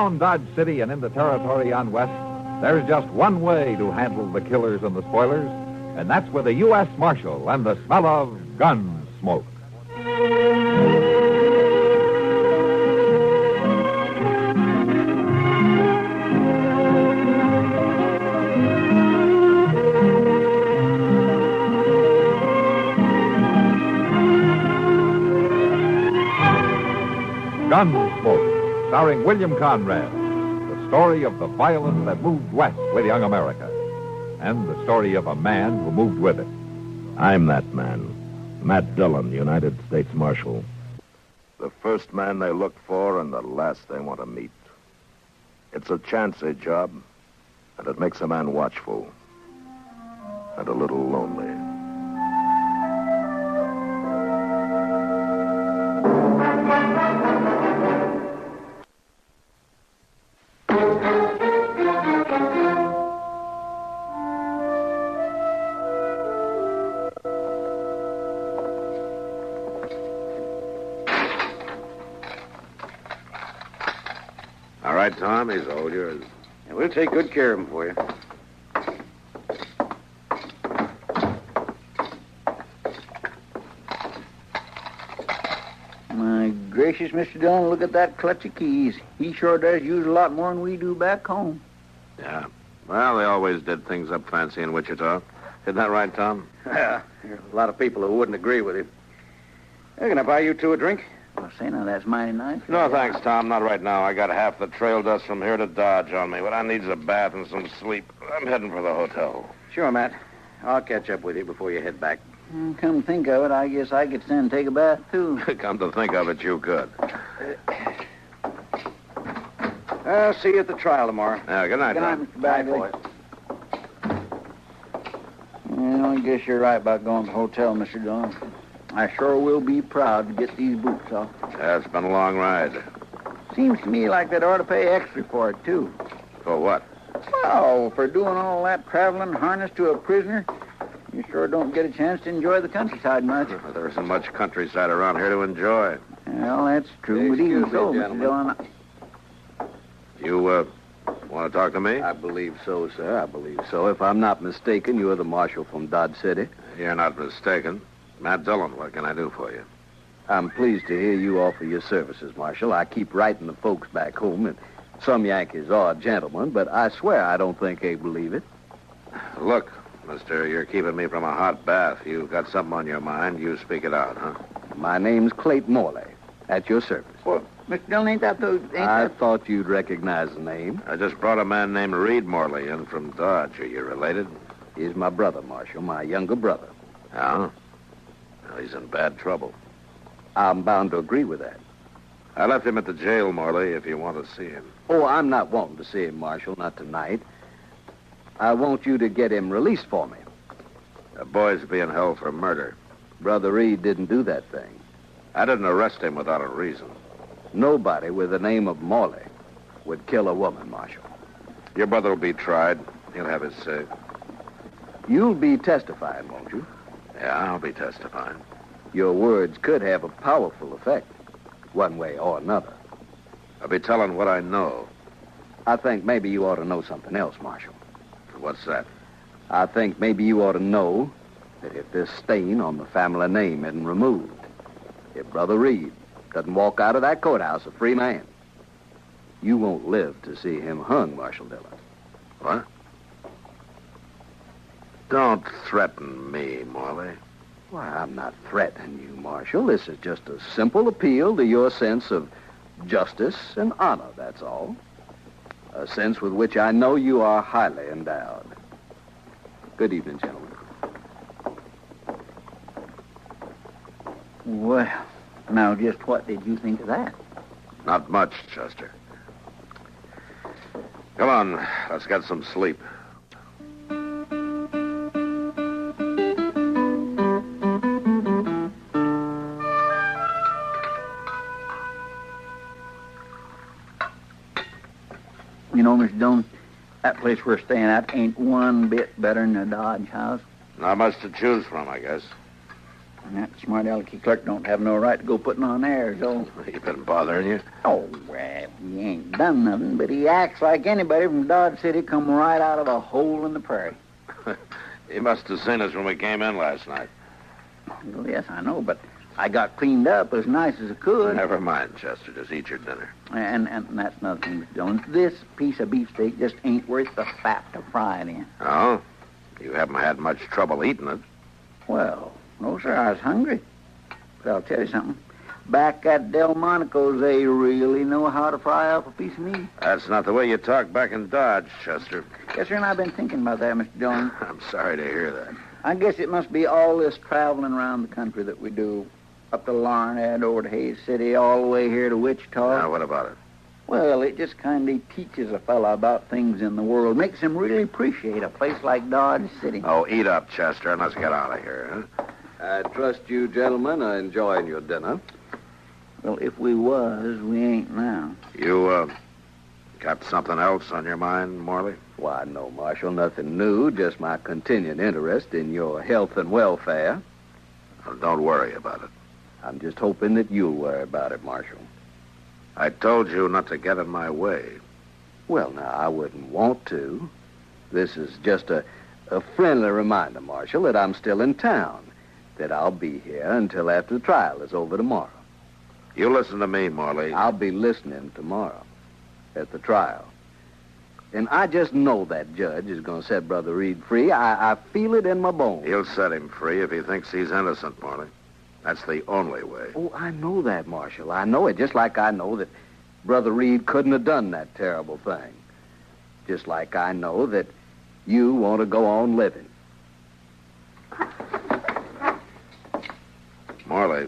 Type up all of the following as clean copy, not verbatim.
Around Dodge City and in the territory on west, there's just one way to handle the killers and the spoilers, and that's with a U.S. Marshal and the smell of Gunsmoke. Gunsmoke, starring William Conrad. The story of the violence that moved west with young America. And the story of a man who moved with it. I'm that man. Matt Dillon, United States Marshal. The first man they look for and the last they want to meet. It's a chancy job, and it makes a man watchful and a little lonely. All right, Tom, he's all yours. And we'll take good care of him for you. My gracious, Mr. Dillon, look at that clutch of keys. He sure does use a lot more than we do back home. Yeah. Well, they always did things up fancy in Wichita. Isn't that right, Tom? Yeah, there are a lot of people who wouldn't agree with you. Hey, can I buy you two a drink? Well, say now, that's mighty nice. No, thanks, Tom. Not right now. I got half the trail dust from here to Dodge on me. What I need is a bath and some sleep. I'm heading for the hotel. Sure, Matt. I'll catch up with you before you head back. Come to think of it, I guess I could stand and take a bath, too. Come to think of it, you could. I'll see you at the trial tomorrow. Yeah, good night, Good night, Tom. Mr. Bagley. Well, I guess you're right about going to the hotel, Mr. Dillon. I sure will be proud to get these boots off. Yeah, it's been a long ride. Seems to me like they'd ought to pay extra for it, too. For what? Well, for doing all that traveling harnessed to a prisoner, you sure don't get a chance to enjoy the countryside much. There isn't much countryside around here to enjoy. Well, that's true, but even Excuse me, so, Mr. gentlemen. Dillon... You, want to talk to me? I believe so, sir. I believe so. If I'm not mistaken, you're the marshal from Dodge City. You're not mistaken. Matt Dillon, what can I do for you? I'm pleased to hear you offer your services, Marshal. I keep writing the folks back home, and some Yankees are gentlemen, but I swear I don't think they believe it. Look, mister, you're keeping me from a hot bath. You've got something on your mind. You speak it out, huh? My name's Clayton Morley. At your service. Well, Mr. Dillon, ain't that the... I thought you'd recognize the name. I just brought a man named Reed Morley in from Dodge. Are you related? He's my brother, Marshal, my younger brother. Yeah? Well, he's in bad trouble. I'm bound to agree with that. I left him at the jail, Morley, if you want to see him. Oh, I'm not wanting to see him, Marshal, not tonight. I want you to get him released for me. The boy's being held for murder. Brother Reed didn't do that thing. I didn't arrest him without a reason. Nobody with the name of Morley would kill a woman, Marshal. Your brother will be tried. He'll have his say. You'll be testifying, won't you? Yeah, I'll be testifying. Your words could have a powerful effect, one way or another. I'll be telling what I know. I think maybe you ought to know something else, Marshal. What's that? I think maybe you ought to know that if this stain on the family name isn't removed, if Brother Reed doesn't walk out of that courthouse a free man, you won't live to see him hung, Marshal Dillon. What? Don't threaten me, Morley. Why, I'm not threatening you, Marshal. This is just a simple appeal to your sense of justice and honor, that's all. A sense with which I know you are highly endowed. Good evening, gentlemen. Well, now, just what did you think of that? Not much, Chester. Come on, let's get some sleep. You know, Mr. Dillon, that place we're staying at ain't one bit better than the Dodge house. Not much to choose from, I guess. And that smart alecky clerk don't have no right to go putting on airs, so... He been bothering you? Oh, well, he ain't done nothing, but he acts like anybody from Dodge City come right out of a hole in the prairie. He must have seen us when we came in last night. Well, yes, I know, but I got cleaned up as nice as I could. Never mind, Chester. Just eat your dinner. And that's another thing, Mr. Dillon. This piece of beefsteak just ain't worth the fat to fry it in. Oh? You haven't had much trouble eating it. Well, no, sir, I was hungry. But I'll tell you something. Back at Delmonico's, they really know how to fry up a piece of meat. That's not the way you talk back in Dodge, Chester. Yes, sir, and I've been thinking about that, Mr. Dillon. I'm sorry to hear that. I guess it must be all this traveling around the country that we do. Up to Larned, over to Hays City, all the way here to Wichita. Now, what about it? Well, it just kind of teaches a fella about things in the world. Makes him really appreciate a place like Dodge City. Oh, eat up, Chester, and let's get out of here, huh? I trust you gentlemen are enjoying your dinner. Well, if we was, we ain't now. You, got something else on your mind, Morley? Why, no, Marshal, nothing new, just my continuing interest in your health and welfare. Well, don't worry about it. I'm just hoping that you'll worry about it, Marshal. I told you not to get in my way. Well, now, I wouldn't want to. This is just a friendly reminder, Marshal, that I'm still in town, that I'll be here until after the trial is over tomorrow. You listen to me, Morley. I'll be listening tomorrow at the trial. And I just know that judge is going to set Brother Reed free. I feel it in my bones. He'll set him free if he thinks he's innocent, Morley. That's the only way. Oh, I know that, Marshal. I know it, just like I know that Brother Reed couldn't have done that terrible thing. Just like I know that you want to go on living. Morley,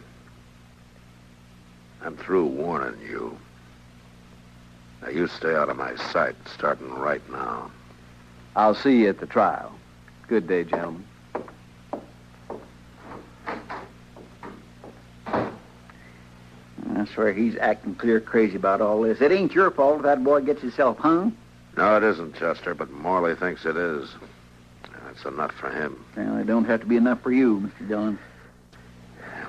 I'm through warning you. Now, you stay out of my sight, starting right now. I'll see you at the trial. Good day, gentlemen. I swear he's acting clear crazy about all this. It ain't your fault if that boy gets himself hung. No, it isn't, Chester, but Morley thinks it is. That's enough for him. Well, it don't have to be enough for you, Mr. Dillon.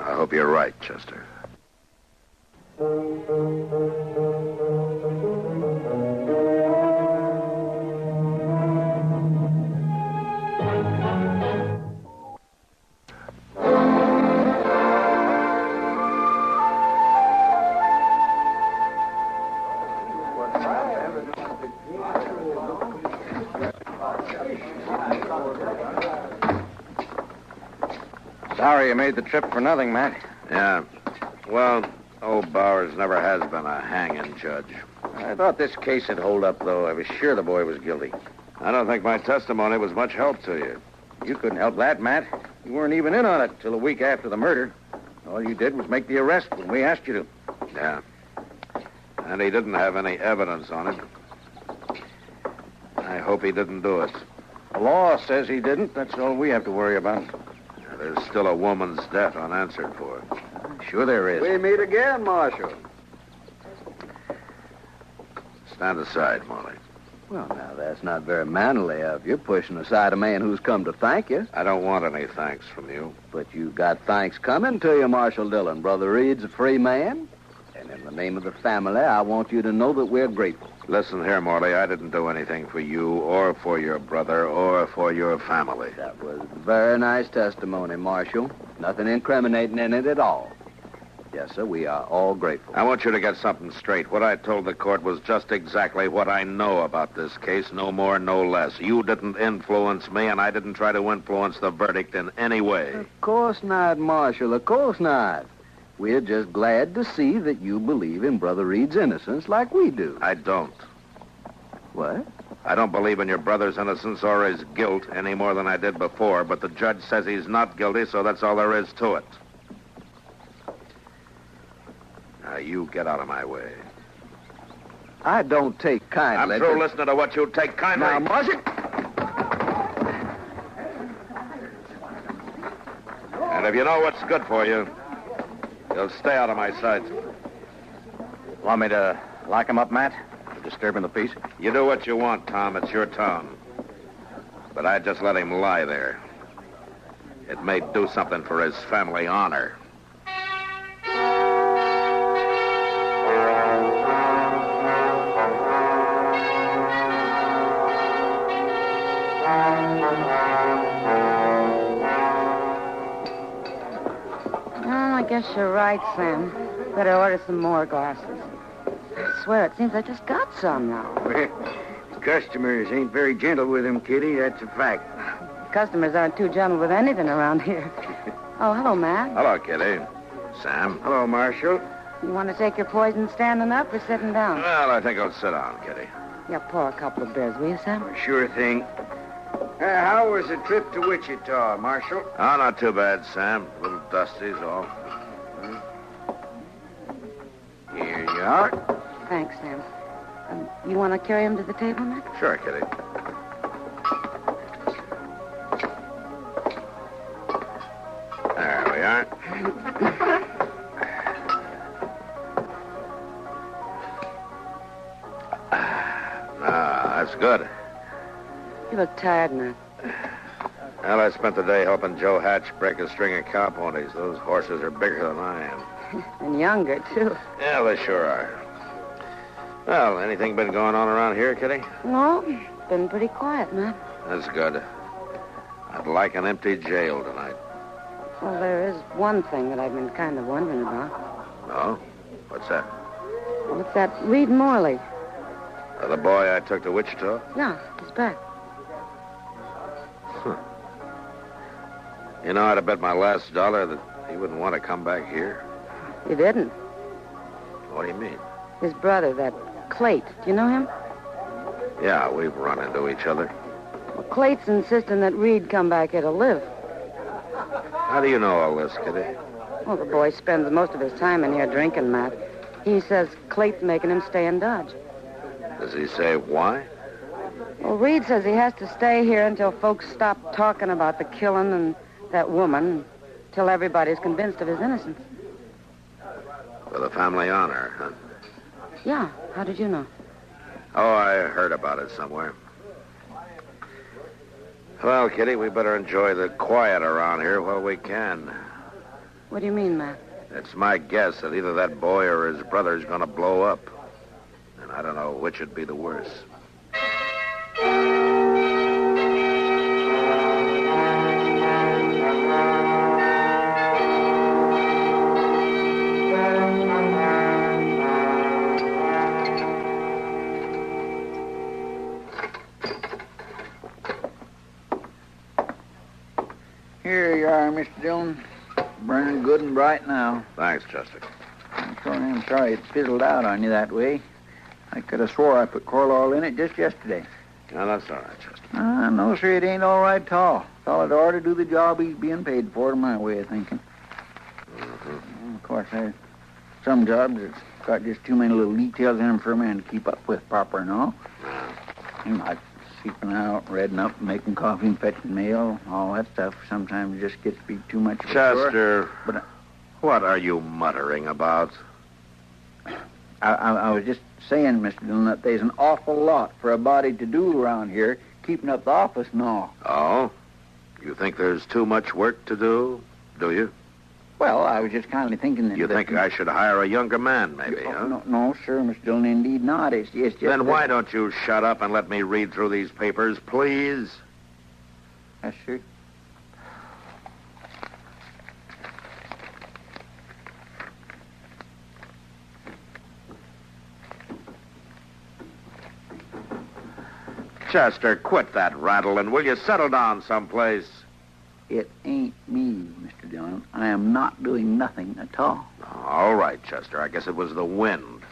I hope you're right, Chester. Sorry you made the trip for nothing, Matt. Yeah. Well, old Bowers never has been a hanging judge. I thought this case would hold up, though. I was sure the boy was guilty. I don't think my testimony was much help to you. You couldn't help that, Matt. You weren't even in on it till a week after the murder. All you did was make the arrest when we asked you to. Yeah. And he didn't have any evidence on it. I hope he didn't do it. The law says he didn't. That's all we have to worry about. There's still a woman's death unanswered for. Sure there is. We meet again, Marshal. Stand aside, Morley. Well, now, that's not very manly of you, pushing aside a man who's come to thank you. I don't want any thanks from you. But you got thanks coming to you, Marshal Dillon. Brother Reed's a free man. And in the name of the family, I want you to know that we're grateful. Listen here, Morley. I didn't do anything for you or for your brother or for your family. That was very nice testimony, Marshal. Nothing incriminating in it at all. Yes, sir, we are all grateful. I want you to get something straight. What I told the court was just exactly what I know about this case, no more, no less. You didn't influence me, and I didn't try to influence the verdict in any way. Of course not, Marshal, of course not. We're just glad to see that you believe in Brother Reed's innocence like we do. I don't. What? I don't believe in your brother's innocence or his guilt any more than I did before, but the judge says he's not guilty, so that's all there is to it. Now, you get out of my way. I don't take kindly. I'm through listening to what you take kindly. Now, Marshal. And if you know what's good for you, you'll stay out of my sight. Want me to lock him up, Matt? For disturbing the peace? You do what you want, Tom. It's your town. But I'd just let him lie there. It may do something for his family honor. Well, I guess you're right, Sam. Better order some more glasses. I swear, it seems I just got some now. Well, customers ain't very gentle with him, Kitty. That's a fact. Customers aren't too gentle with anything around here. Oh, hello, Matt. Hello, Kitty. Sam. Hello, Marshal. You want to take your poison standing up or sitting down? Well, I think I'll sit down, Kitty. Yeah, pour a couple of beers, will you, Sam? Sure thing. How was the trip to Wichita, Marshal? Oh, not too bad, Sam. A little dusty is all. Here you are. Thanks, Sam. You want to carry him to the table, Matt? Sure, Kitty. There we are. That's good. You look tired, Matt. Well, I spent the day helping Joe Hatch break a string of cow ponies. Those horses are bigger than I am. And younger, too. Yeah, they sure are. Well, anything been going on around here, Kitty? No, been pretty quiet, Matt. That's good. I'd like an empty jail tonight. Well, there is one thing that I've been kind of wondering about. Oh? What's that? Well, it's that Reed Morley. The boy I took to Wichita? Yeah, he's back. Huh. You know, I'd have bet my last dollar that he wouldn't want to come back here. You didn't? What do you mean? His brother, that Clayt. Do you know him? Yeah, we've run into each other. Well, Clayt's insisting that Reed come back here to live. How do you know all this, Kitty? Well, the boy spends most of his time in here drinking, Matt. He says Clayt's making him stay in Dodge. Does he say why? Well, Reed says he has to stay here until folks stop talking about the killing and that woman, till everybody's convinced of his innocence. For the family honor, huh? Yeah. How did you know? Oh, I heard about it somewhere. Well, Kitty, we better enjoy the quiet around here while we can. What do you mean, Matt? It's my guess that either that boy or his brother's going to blow up. And I don't know which would be the worst. Here you are, Mr. Dillon. Burning good and bright now. Thanks, Chester. I'm sure am sorry it fizzled out on you that way. I could have swore I put coal oil in it just yesterday. No, that's all right, Chester. No, sir, it ain't all right at all. Fella ought to do the job he's being paid for, to my way of thinking. Mm-hmm. Of course, there's some jobs that's got just too many little details in them for a man to keep up with proper and all. Like sleeping out, reading up, making coffee and fetching mail, all that stuff sometimes just gets to be too much of a chore. Chester, But what are you muttering about? I was just saying, Mr. Dillon, that there's an awful lot for a body to do around here, keeping up the office and all. Oh? You think there's too much work to do you? Well, I was just kind of thinking that... You think I should hire a younger man, maybe, huh? No, sir, Mr. Dillon, indeed not. It's just... Then why don't you shut up and let me read through these papers, please? Yes, sir. Chester, quit that rattling. Will you settle down someplace? It ain't me, Mr. Dillon. I am not doing nothing at all. All right, Chester. I guess it was the wind.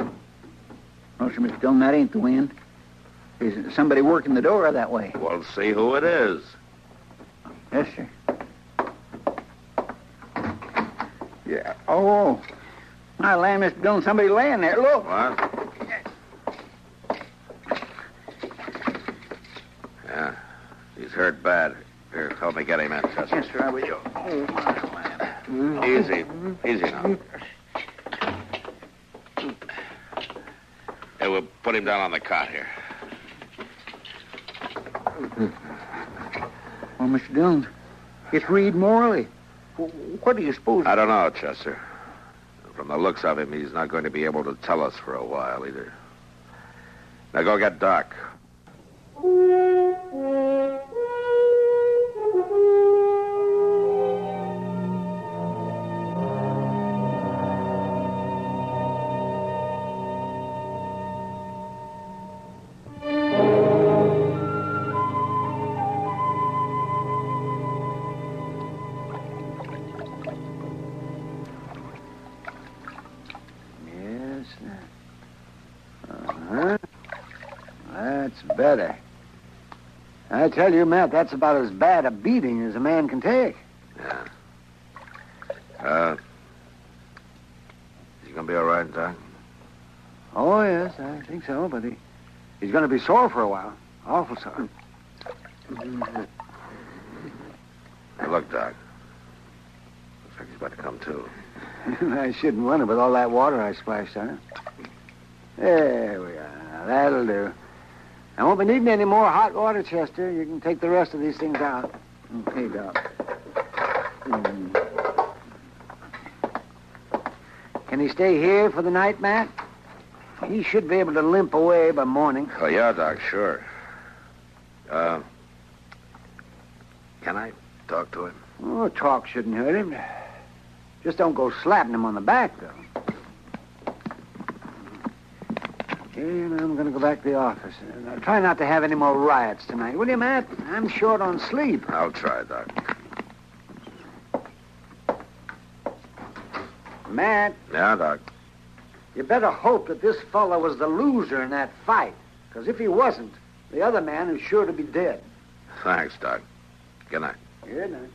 No, sir, Mr. Dillon, that ain't the wind. There's somebody working the door that way. We'll see who it is. Yes, sir. Yeah. Oh. My land, Mr. Dillon, somebody laying there. Look. What? Yeah. He's hurt bad. Here, help me get him in, Chester. Yes, sir, I will. Oh, my land. Easy. Easy now. Hey, we'll put him down on the cot here. Well, Mr. Dillon, it's Reed Morley. What do you suppose? I don't know, Chester. From the looks of him, he's not going to be able to tell us for a while either. Now go get Doc. Better. I tell you, Matt, that's about as bad a beating as a man can take. Yeah. You gonna be all right, Doc? Oh, yes, I think so, but he's going to be sore for a while. Awful sore. Hey, look, Doc. Looks like he's about to come to. I shouldn't wonder with all that water I splashed on him. There we are. Now, that'll do. I won't be needing any more hot water, Chester. You can take the rest of these things out. Okay, Doc. Can he stay here for the night, Matt? He should be able to limp away by morning. Oh, yeah, Doc, sure. Can I talk to him? Oh, talk shouldn't hurt him. Just don't go slapping him on the back, though. And I'm going to go back to the office. Try not to have any more riots tonight, will you, Matt? I'm short on sleep. I'll try, Doc. Matt. Yeah, Doc. You better hope that this fella was the loser in that fight. Because if he wasn't, the other man is sure to be dead. Thanks, Doc. Good night. Good night.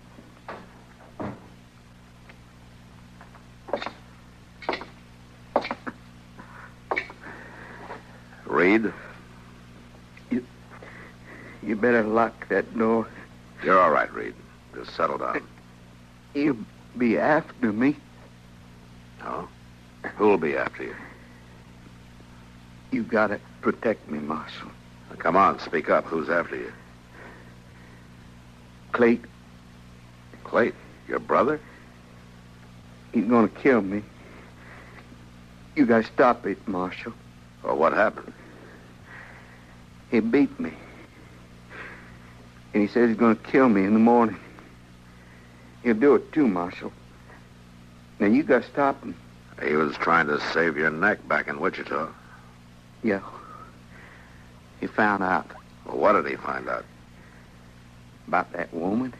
Reed? You better lock that door. You're all right, Reed. Just settle down. You'll be after me. Oh? Who'll be after you? You gotta protect me, Marshal. Now, come on, speak up. Who's after you? Clayton. Clayton? Your brother? He's gonna kill me. You gotta stop it, Marshal. Well, what happened? He beat me. And he says he's going to kill me in the morning. He'll do it too, Marshal. Now, you got to stop him. He was trying to save your neck back in Wichita. Yeah. He found out. Well, what did he find out? About that woman.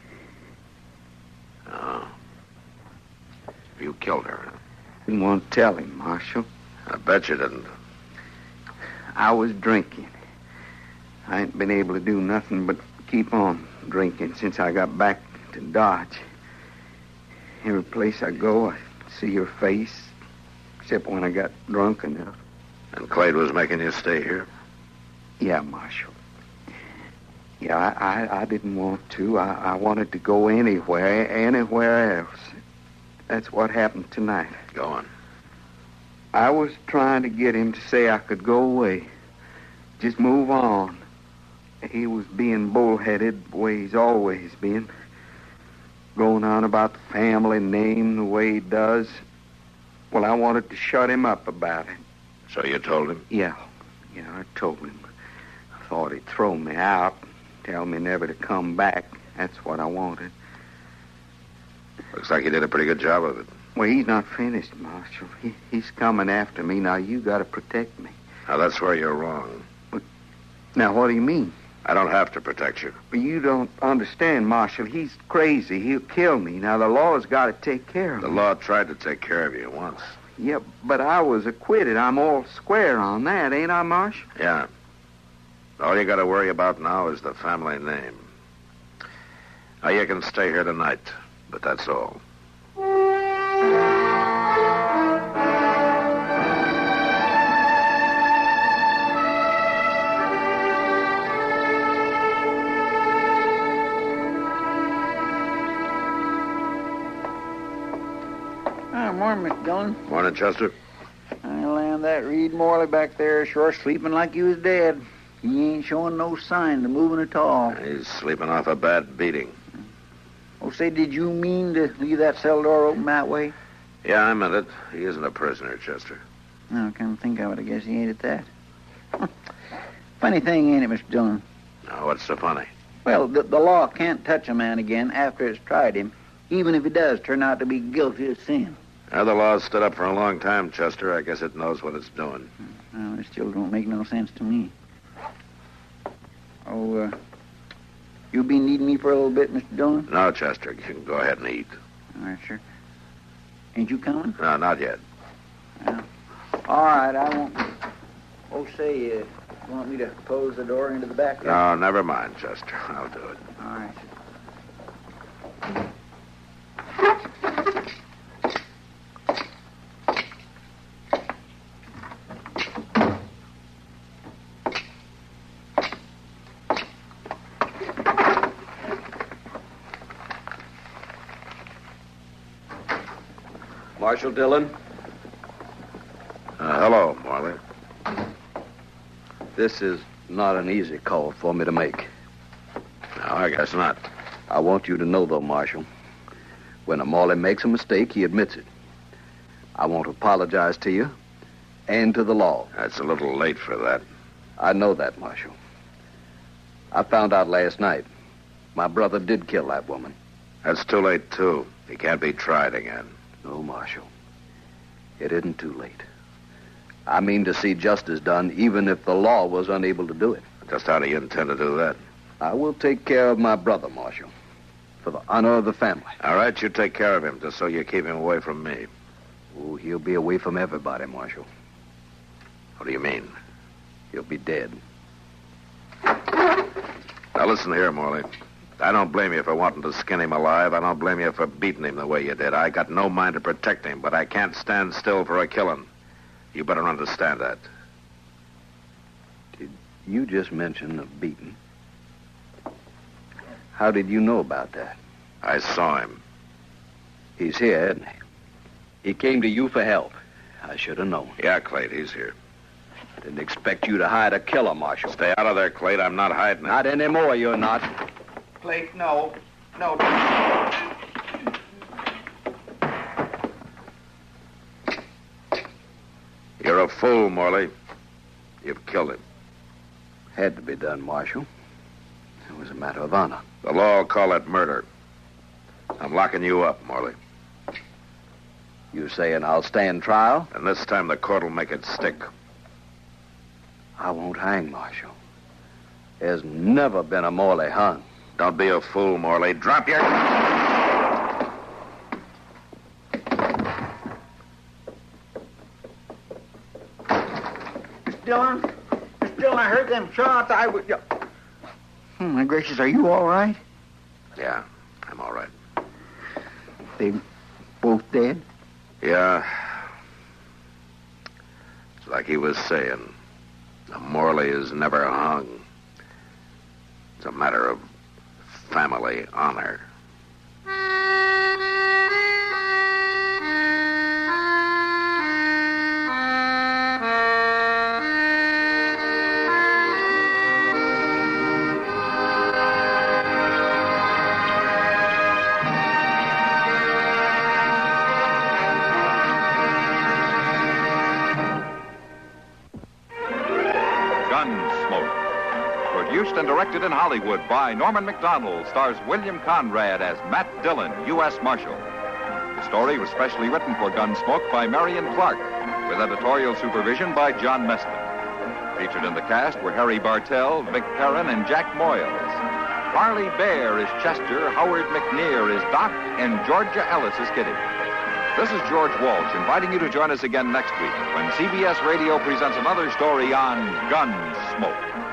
Oh. You killed her. Didn't want to tell him, Marshal. I bet you didn't. I was drinking. I ain't been able to do nothing but keep on drinking since I got back to Dodge. Every place I go, I see your face, except when I got drunk enough. And Clade was making you stay here? Yeah, Marshal. Yeah, I didn't want to. I wanted to go anywhere else. That's what happened tonight. Go on. I was trying to get him to say I could go away. Just move on. He was being bullheaded the way he's always been. Going on about the family name the way he does. Well, I wanted to shut him up about it. So you told him? Yeah, I told him. I thought he'd throw me out, tell me never to come back. That's what I wanted. Looks like you did a pretty good job of it. Well, he's not finished, Marshal. He's coming after me. Now, you got to protect me. Now, that's where you're wrong. Now, what do you mean? I don't have to protect you. But you don't understand, Marshal. He's crazy. He'll kill me. Now, the law's got to take care of The me. law tried to take care of you once. Yeah, but I was acquitted. I'm all square on that, ain't I, Marshal? Yeah. All you got to worry about now is the family name. Now, you can stay here tonight, but that's all. Morning, McDillon. Morning, Chester. I land that Reed Morley back there sure sleeping like he was dead. He ain't showing no signs of moving at all. He's sleeping off a bad beating. Oh, say, did you mean to leave that cell door open that way? Yeah, I meant it. He isn't a prisoner, Chester. No, come to think of it, I guess he ain't at that. Funny thing, ain't it, Mr. Dillon? Now, what's so funny? Well, the law can't touch a man again after it's tried him, even if he does turn out to be guilty of sin. Now, the law's stood up for a long time, Chester. I guess it knows what it's doing. Well, it still don't make no sense to me. Oh, you be needing me for a little bit, Mr. Dillon? No, Chester. You can go ahead and eat. All right, sir. Ain't you coming? No, not yet. All right, I won't. Oh, say, you want me to close the door into the back? No, never mind, Chester. I'll do it. All right. Marshal Dillon? Hello, Morley. This is not an easy call for me to make. No, I guess not. I want you to know, though, Marshal, when a Morley makes a mistake, he admits it. I want to apologize to you and to the law. That's a little late for that. I know that, Marshal. I found out last night my brother did kill that woman. That's too late, too. He can't be tried again. No, Marshal. It isn't too late. I mean to see justice done, even if the law was unable to do it. Just how do you intend to do that? I will take care of my brother, Marshal, for the honor of the family. All right, you take care of him, just so you keep him away from me. Oh, he'll be away from everybody, Marshal. What do you mean? He'll be dead. Now, listen here, Morley. I don't blame you for wanting to skin him alive. I don't blame you for beating him the way you did. I got no mind to protect him, but I can't stand still for a killing. You better understand that. Did you just mention a beating? How did you know about that? I saw him. He's here, isn't he? He came to you for help. I should have known. Yeah, Clay, he's here. I didn't expect you to hide a killer, Marshal. Stay out of there, Clay. I'm not hiding it. Not anymore, you're not. Clay, no. No. You're a fool, Morley. You've killed him. Had to be done, Marshal. It was a matter of honor. The law will call it murder. I'm locking you up, Morley. You saying I'll stand trial? And this time the court will make it stick. I won't hang, Marshal. There's never been a Morley hung. Don't be a fool, Morley. Drop your... Mr. Dillon? Mr. Dillon, I heard them shots. I was... my gracious, are you all right? Yeah, I'm all right. They both dead? Yeah. It's like he was saying. A Morley is never hung. It's a matter of family honor. Gunsmoke. Produced and directed in Hollywood by Norman Macdonnell, stars William Conrad as Matt Dillon, U.S. Marshal. The story was specially written for Gunsmoke by Marion Clark, with editorial supervision by John Meston. Featured in the cast were Harry Bartell, Vic Perrin, and Jack Moyles. Parley Baer is Chester, Howard McNear is Doc, and Georgia Ellis is Kitty. This is George Walsh inviting you to join us again next week when CBS Radio presents another story on Gunsmoke.